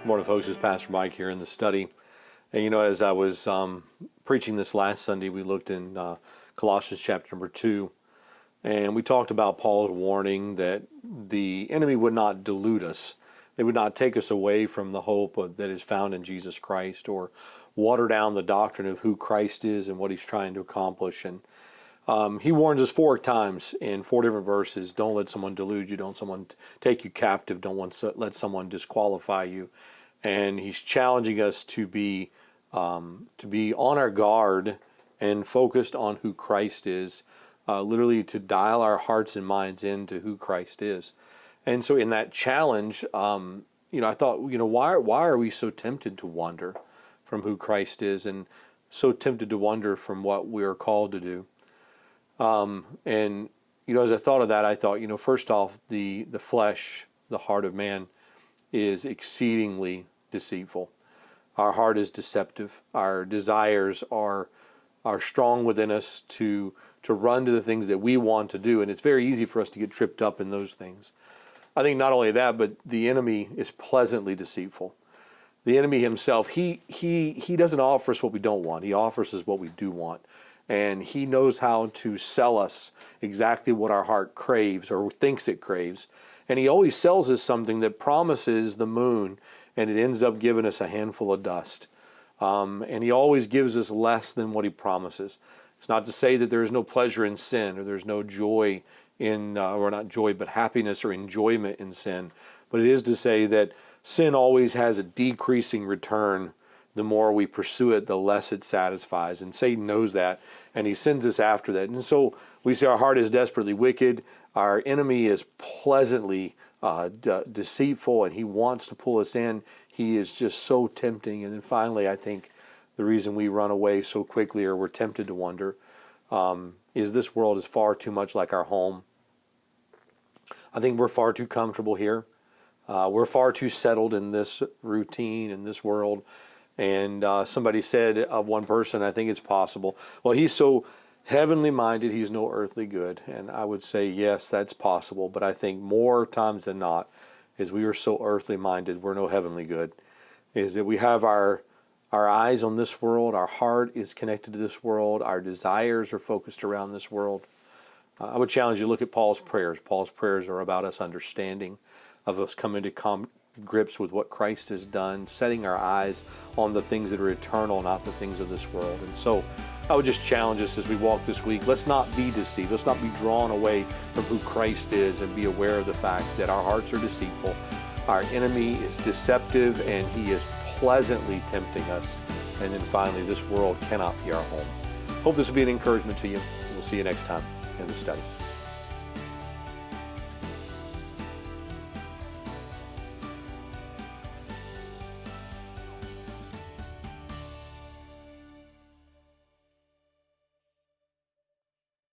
Morning, folks. It's Pastor Mike here in the study. And as I was preaching this last Sunday, we looked in Colossians chapter number 2, and we talked about Paul's warning that the enemy would not delude us. They would not take us away from the hope that is found in Jesus Christ, or water down the doctrine of who Christ is and what he's trying to accomplish. And he warns us 4 times in 4 different verses. Don't let someone delude you. Don't someone take you captive. Don't let someone disqualify you. And he's challenging us to be on our guard and focused on who Christ is, literally to dial our hearts and minds into who Christ is. And so in that challenge, I thought, why are we so tempted to wander from who Christ is, and so tempted to wander from what we are called to do? As I thought of that, I thought, first off, the flesh, the heart of man, is exceedingly deceitful. Our heart is deceptive. Our desires are strong within us to run to the things that we want to do, and it's very easy for us to get tripped up in those things. I think not only that, but the enemy is pleasantly deceitful. The enemy himself, he doesn't offer us what we don't want. He offers us what we do want. And he knows how to sell us exactly what our heart craves or thinks it craves. And he always sells us something that promises the moon, and it ends up giving us a handful of dust. And he always gives us less than what he promises. It's not to say that there is no pleasure in sin, or there's no joy in, or not joy, but happiness or enjoyment in sin. But it is to say that sin always has a decreasing return. The more we pursue it, the less it satisfies. And Satan knows that, and he sends us after that. And so we see our heart is desperately wicked. Our enemy is pleasantly deceitful, and he wants to pull us in. He is just so tempting. And then finally, I think the reason we run away so quickly, or we're tempted to wander, is this world is far too much like our home. I think we're far too comfortable here. We're far too settled in this routine, in this world. And somebody said of one person, I think it's possible, well, he's so heavenly minded, he's no earthly good. And I would say, yes, that's possible. But I think more times than not, is we are so earthly minded, we're no heavenly good. Is that we have our eyes on this world, our heart is connected to this world, our desires are focused around this world. I would challenge you to look at Paul's prayers. Paul's prayers are about us understanding, of us coming to grips with what Christ has done, setting our eyes on the things that are eternal, not the things of this world. And so I would just challenge us as we walk this week, let's not be deceived. Let's not be drawn away from who Christ is, and be aware of the fact that our hearts are deceitful. Our enemy is deceptive, and he is pleasantly tempting us. And then finally, this world cannot be our home. Hope this will be an encouragement to you. We'll see you next time in the study.